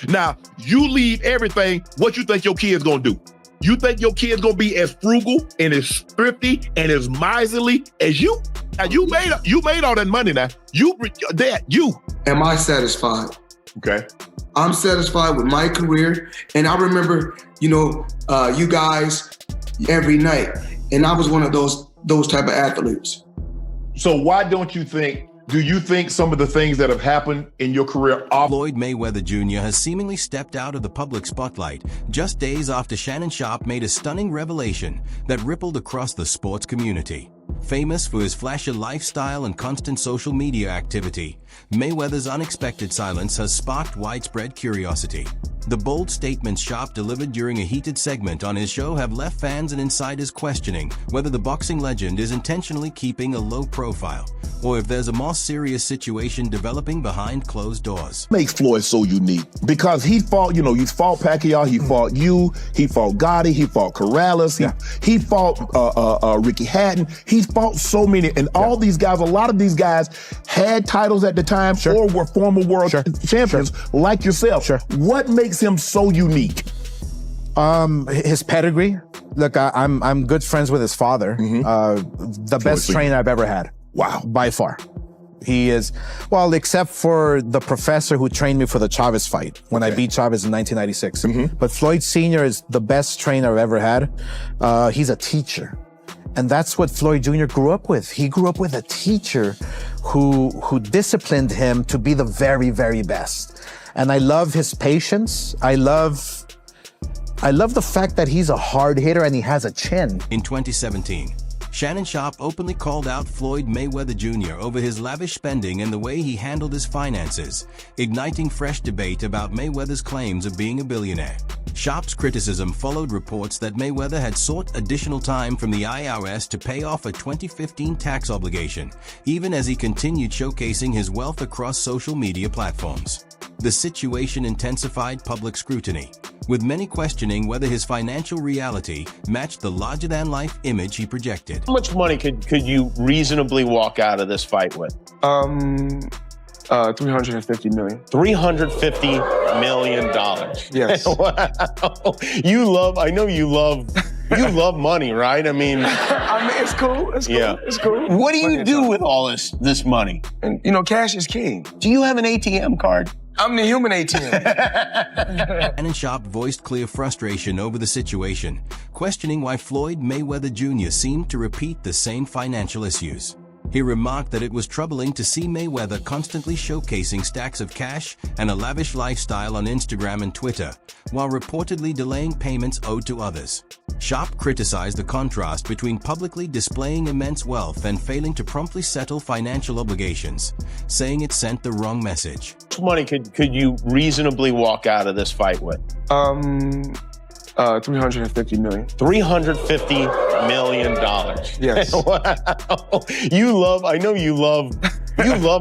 Now, you leave everything, what you think your kid's gonna do? You think your kid's gonna be as frugal and as thrifty and as miserly as you? Now, you made all that money now. You. Am I satisfied? Okay. I'm satisfied with my career. And I remember, you guys every night. And I was one of those type of athletes. So why do you think some of the things that have happened in your career are... Floyd Mayweather Jr. has seemingly stepped out of the public spotlight just days after Shannon Sharpe made a stunning revelation that rippled across the sports community. Famous for his flashy lifestyle and constant social media activity, Mayweather's unexpected silence has sparked widespread curiosity. The bold statements Sharpe delivered during a heated segment on his show have left fans and insiders questioning whether the boxing legend is intentionally keeping a low profile, or if there's a more serious situation developing behind closed doors. Makes Floyd so unique because he fought, he fought Pacquiao, he fought you, he fought Gotti, he fought Corrales, he fought Ricky Hatton. He's fought so many, and all these guys, a lot of these guys had titles at the time or were former world champions like yourself. What makes him so unique? His pedigree. Look, I'm good friends with his father. The best trainer I've ever had. Wow. By far. He is, well, except for the professor who trained me for the Chavez fight when I beat Chavez in 1996. But Floyd Sr. is the best trainer I've ever had. He's a teacher. And that's what Floyd Jr. grew up with. He grew up with a teacher who disciplined him to be the very, very best. And I love his patience. I love the fact that he's a hard hitter and he has a chin. In 2017, Shannon Sharpe openly called out Floyd Mayweather Jr. over his lavish spending and the way he handled his finances, igniting fresh debate about Mayweather's claims of being a billionaire. Sharpe's criticism followed reports that Mayweather had sought additional time from the IRS to pay off a 2015 tax obligation, even as he continued showcasing his wealth across social media platforms. The situation intensified public scrutiny, with many questioning whether his financial reality matched the larger-than-life image he projected. How much money could you reasonably walk out of this fight with? $350 million. $350 million. Yes. Wow. I know you love money, right? I mean, it's cool. It's cool. Yeah. It's cool. What do you do with all this money? And cash is king. Do you have an ATM card? I'm the human ATM. Shannon Sharpe voiced clear frustration over the situation, questioning why Floyd Mayweather Jr. seemed to repeat the same financial issues. He remarked that it was troubling to see Mayweather constantly showcasing stacks of cash and a lavish lifestyle on Instagram and Twitter, while reportedly delaying payments owed to others. Sharpe criticized the contrast between publicly displaying immense wealth and failing to promptly settle financial obligations, saying it sent the wrong message. How much money could you reasonably walk out of this fight with? $350 million. $350 million. Yes. Wow. I know you love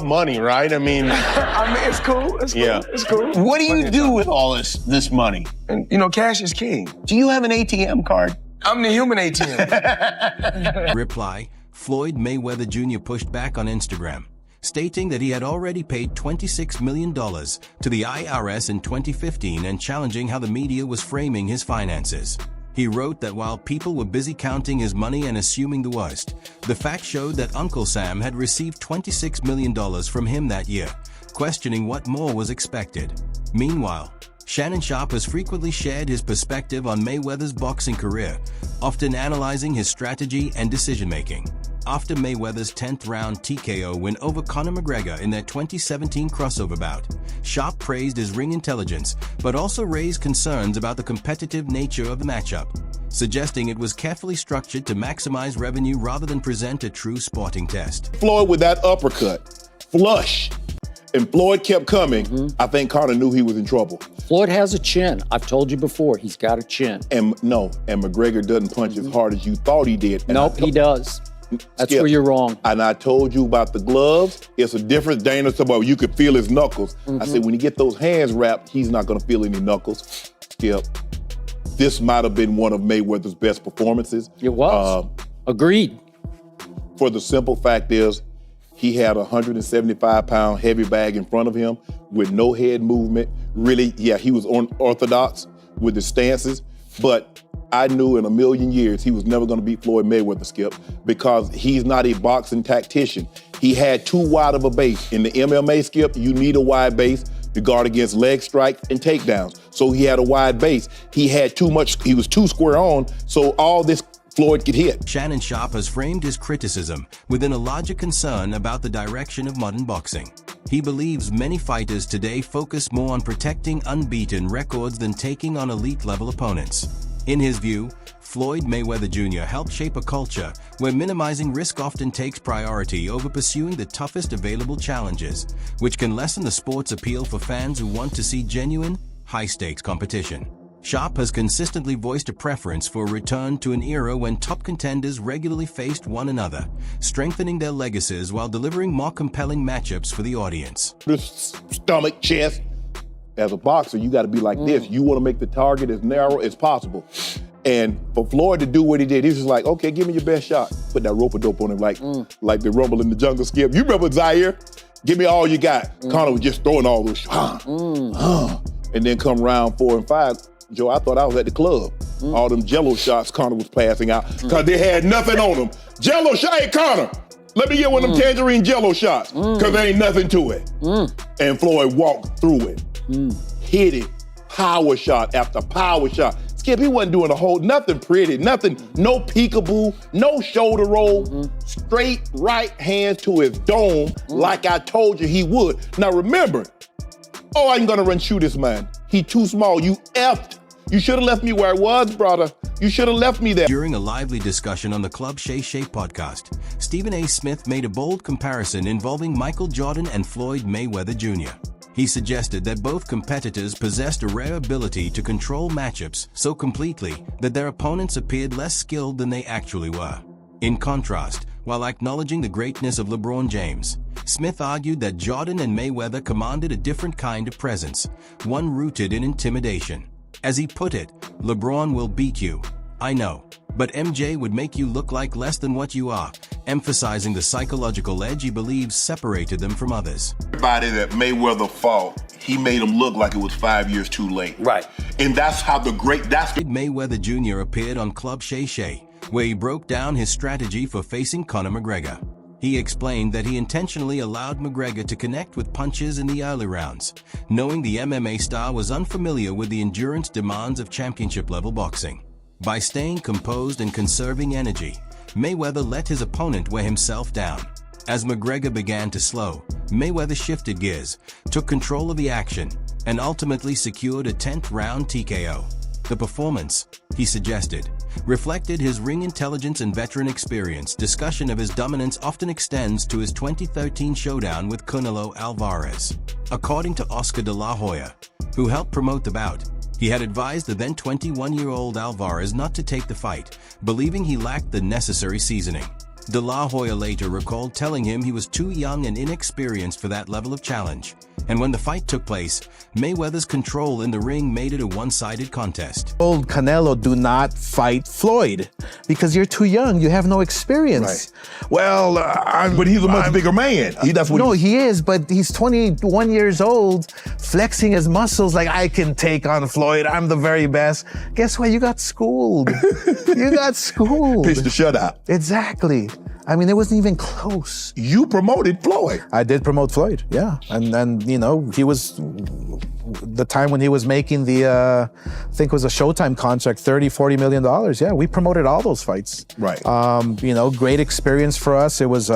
money, right? I mean, it's cool. It's cool. Yeah. It's cool. What do you do with all this money? And cash is king. Do you have an ATM card? I'm the human ATM. Reply: Floyd Mayweather Jr. pushed back on Instagram, stating that he had already paid $26 million to the IRS in 2015 and challenging how the media was framing his finances. He wrote that while people were busy counting his money and assuming the worst, the facts showed that Uncle Sam had received $26 million from him that year, questioning what more was expected. Meanwhile, Shannon Sharpe has frequently shared his perspective on Mayweather's boxing career, often analyzing his strategy and decision-making. After Mayweather's 10th round TKO win over Conor McGregor in their 2017 crossover bout, Sharpe praised his ring intelligence, but also raised concerns about the competitive nature of the matchup, suggesting it was carefully structured to maximize revenue rather than present a true sporting test. Floyd with that uppercut, flush, and Floyd kept coming. I think Conor knew he was in trouble. Floyd has a chin. I've told you before, he's got a chin. And McGregor doesn't punch as hard as you thought he did. And nope, he does. That's Skip, where you're wrong. And I told you about the gloves. It's a difference. Dana said, well, you could feel his knuckles. I said, when you get those hands wrapped, he's not going to feel any knuckles. Skip, this might have been one of Mayweather's best performances. It was. Agreed. For the simple fact is, he had a 175-pound heavy bag in front of him with no head movement, really, he was unorthodox with his stances, but I knew in a million years he was never going to beat Floyd Mayweather, Skip, because he's not a boxing tactician. He had too wide of a base. In the MMA, Skip, you need a wide base to guard against leg strikes and takedowns. So he had a wide base. He had too much, he was too square on, so all this Floyd could hit. Shannon Sharpe has framed his criticism within a larger concern about the direction of modern boxing. He believes many fighters today focus more on protecting unbeaten records than taking on elite-level opponents. In his view, Floyd Mayweather Jr. helped shape a culture where minimizing risk often takes priority over pursuing the toughest available challenges, which can lessen the sport's appeal for fans who want to see genuine, high-stakes competition. Sharpe has consistently voiced a preference for a return to an era when top contenders regularly faced one another, strengthening their legacies while delivering more compelling matchups for the audience. The stomach, chest. As a boxer, you got to be like this. You want to make the target as narrow as possible. And for Floyd to do what he did, he's just like, okay, give me your best shot. Put that rope-a-dope on him like the Rumble in the Jungle, Skip. You remember Zaire? Give me all you got. Conor was just throwing all those shots. And then come round 4 and 5, Joe, I thought I was at the club. All them Jello shots Conor was passing out because they had nothing on them. Jello shot, hey, Conor, let me get one of them tangerine Jello shots because there ain't nothing to it. And Floyd walked through it, hit it, power shot after power shot. Skip, he wasn't doing nothing pretty, nothing, no peekaboo, no shoulder roll, straight right hands to his dome like I told you he would. Now remember, I ain't gonna run shoot this man. He too small, you effed. You should have left me where I was, brother. You should have left me there. During a lively discussion on the Club Shay Shay podcast, Stephen A. Smith made a bold comparison involving Michael Jordan and Floyd Mayweather Jr. He suggested that both competitors possessed a rare ability to control matchups so completely that their opponents appeared less skilled than they actually were. In contrast, while acknowledging the greatness of LeBron James, Smith argued that Jordan and Mayweather commanded a different kind of presence, one rooted in intimidation. As he put it, LeBron will beat you, I know, but MJ would make you look like less than what you are, emphasizing the psychological edge he believes separated them from others. Everybody that Mayweather fought, he made him look like it was 5 years too late. Right. And that's how Mayweather Jr. appeared on Club Shay Shay, where he broke down his strategy for facing Conor McGregor. He explained that he intentionally allowed McGregor to connect with punches in the early rounds, knowing the MMA star was unfamiliar with the endurance demands of championship-level boxing. By staying composed and conserving energy, Mayweather let his opponent wear himself down. As McGregor began to slow, Mayweather shifted gears, took control of the action, and ultimately secured a 10th round TKO. The performance, he suggested, reflected his ring intelligence and veteran experience. Discussion of his dominance often extends to his 2013 showdown with Canelo Alvarez. According to Oscar de la Hoya, who helped promote the bout, he had advised the then 21-year-old Alvarez not to take the fight, believing he lacked the necessary seasoning. De la Hoya later recalled telling him he was too young and inexperienced for that level of challenge, and when the fight took place, Mayweather's control in the ring made it a one-sided contest. Old Canelo, do not fight Floyd because you're too young. You have no experience. Right. Well, but he's a much bigger man. He is, but he's 21 years old, flexing his muscles like I can take on Floyd. I'm the very best. Guess what? You got schooled. You got schooled. Pitched the shutout. Exactly. I mean, it wasn't even close. You promoted Floyd. I did promote Floyd, yeah. And you know, he was, the time when he was making the, I think it was a Showtime contract, $30-40 million. Yeah, we promoted all those fights. Right. You know, great experience for us. It was,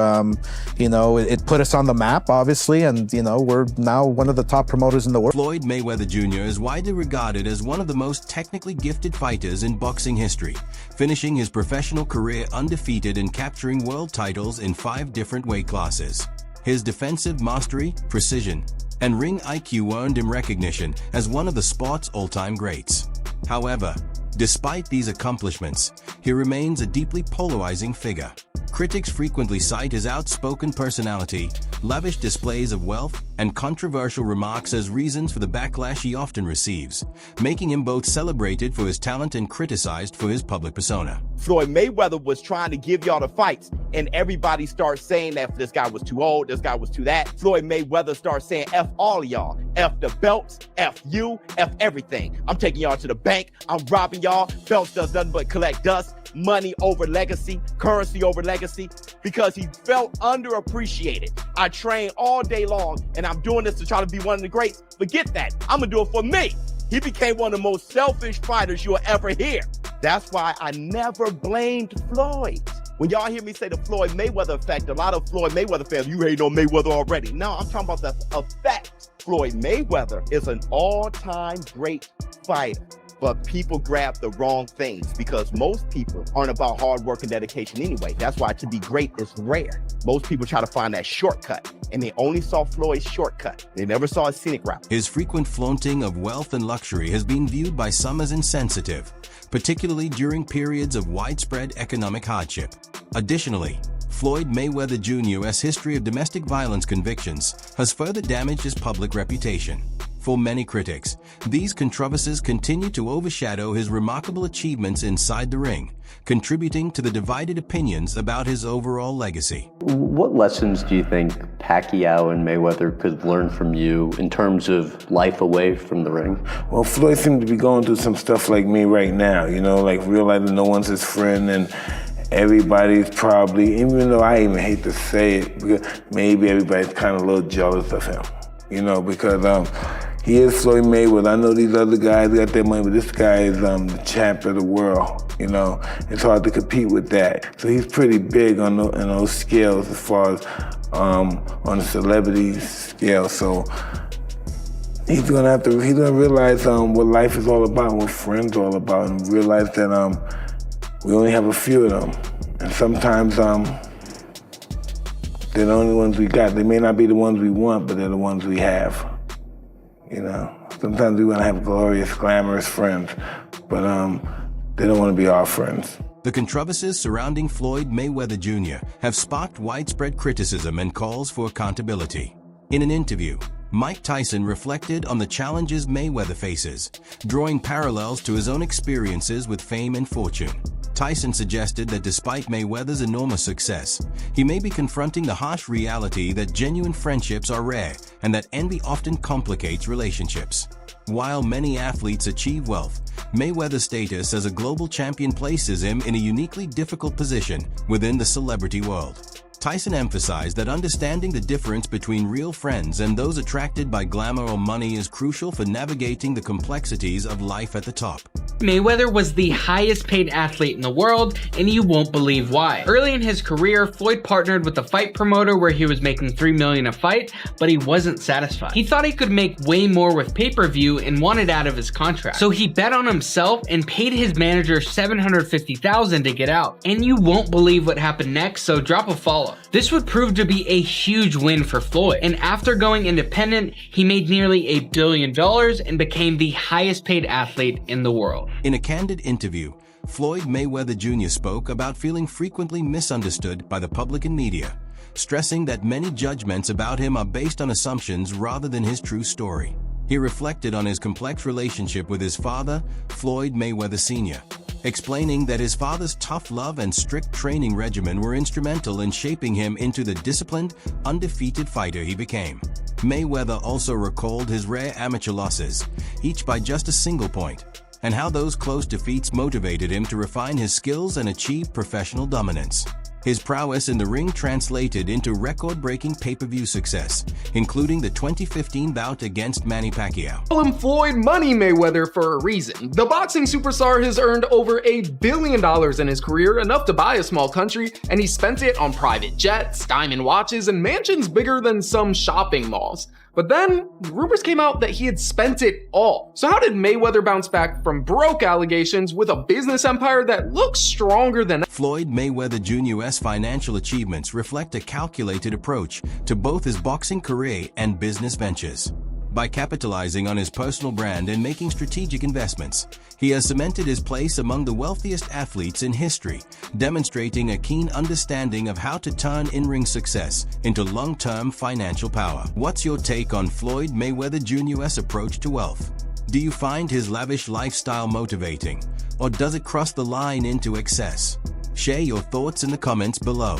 you know, it put us on the map, obviously, and, you know, we're now one of the top promoters in the world. Floyd Mayweather Jr. is widely regarded as one of the most technically gifted fighters in boxing history, finishing his professional career undefeated and capturing world titles in 5 different weight classes. His defensive mastery, precision, and ring IQ earned him recognition as one of the sport's all-time greats. However, despite these accomplishments, he remains a deeply polarizing figure. Critics frequently cite his outspoken personality, lavish displays of wealth, and controversial remarks as reasons for the backlash he often receives, making him both celebrated for his talent and criticized for his public persona. Floyd Mayweather was trying to give y'all the fights, and everybody starts saying that this guy was too old, this guy was too that. Floyd Mayweather starts saying, F all of y'all. F the belts, F you, F everything. I'm taking y'all to the bank. I'm robbing y'all. Belts does nothing but collect dust. Money over legacy, currency over legacy, because he felt underappreciated. I train all day long, and I'm doing this to try to be one of the greats. Forget that. I'm going to do it for me. He became one of the most selfish fighters you'll ever hear. That's why I never blamed Floyd. When y'all hear me say the Floyd Mayweather effect, a lot of Floyd Mayweather fans, you hate on Mayweather already. No, I'm talking about the effect. Floyd Mayweather is an all-time great fighter, but people grab the wrong things because most people aren't about hard work and dedication anyway. That's why to be great is rare. Most people try to find that shortcut, and they only saw Floyd's shortcut. They never saw his scenic route. His frequent flaunting of wealth and luxury has been viewed by some as insensitive, particularly during periods of widespread economic hardship. Additionally, Floyd Mayweather Jr.'s history of domestic violence convictions has further damaged his public reputation. For many critics, these controversies continue to overshadow his remarkable achievements inside the ring, contributing to the divided opinions about his overall legacy. What lessons do you think Pacquiao and Mayweather could learn from you in terms of life away from the ring? Well, Floyd seemed to be going through some stuff like me right now, like realizing no one's his friend, and everybody's probably, even though I even hate to say it, because maybe everybody's kind of a little jealous of him, because he is Floyd Mayweather. I know these other guys got their money, but this guy is the champ of the world, It's hard to compete with that. So he's pretty big on those scales as far as on the celebrity scale. So he's gonna realize what life is all about, what friends are all about, and realize that we only have a few of them. And sometimes they're the only ones we got. They may not be the ones we want, but they're the ones we have. Sometimes we want to have glorious, glamorous friends, but they don't want to be our friends. The controversies surrounding Floyd Mayweather Jr. have sparked widespread criticism and calls for accountability. In an interview, Mike Tyson reflected on the challenges Mayweather faces, drawing parallels to his own experiences with fame and fortune. Tyson suggested that despite Mayweather's enormous success, he may be confronting the harsh reality that genuine friendships are rare and that envy often complicates relationships. While many athletes achieve wealth, Mayweather's status as a global champion places him in a uniquely difficult position within the celebrity world. Tyson emphasized that understanding the difference between real friends and those attracted by glamour or money is crucial for navigating the complexities of life at the top. Mayweather was the highest paid athlete in the world, and you won't believe why. Early in his career, Floyd partnered with a fight promoter where he was making $3 million a fight, but he wasn't satisfied. He thought he could make way more with pay-per-view and wanted out of his contract. So he bet on himself and paid his manager $750,000 to get out. And you won't believe what happened next, so drop a follow. This would prove to be a huge win for Floyd, and after going independent, he made nearly $1 billion and became the highest paid athlete in the world. In a candid interview, Floyd Mayweather Jr. spoke about feeling frequently misunderstood by the public and media, stressing that many judgments about him are based on assumptions rather than his true story. He reflected on his complex relationship with his father, Floyd Mayweather Sr., explaining that his father's tough love and strict training regimen were instrumental in shaping him into the disciplined, undefeated fighter he became. Mayweather also recalled his rare amateur losses, each by just a single point, and how those close defeats motivated him to refine his skills and achieve professional dominance. His prowess in the ring translated into record-breaking pay-per-view success, including the 2015 bout against Manny Pacquiao. Call him Floyd Money Mayweather for a reason. The boxing superstar has earned over $1 billion in his career, enough to buy a small country, and he spent it on private jets, diamond watches, and mansions bigger than some shopping malls. But then, rumors came out that he had spent it all. So how did Mayweather bounce back from broke allegations with a business empire that looks stronger than... Floyd Mayweather Jr.'s financial achievements reflect a calculated approach to both his boxing career and business ventures. By capitalizing on his personal brand and making strategic investments, he has cemented his place among the wealthiest athletes in history, demonstrating a keen understanding of how to turn in-ring success into long-term financial power. What's your take on Floyd Mayweather Jr.'s approach to wealth? Do you find his lavish lifestyle motivating, or does it cross the line into excess? Share your thoughts in the comments below.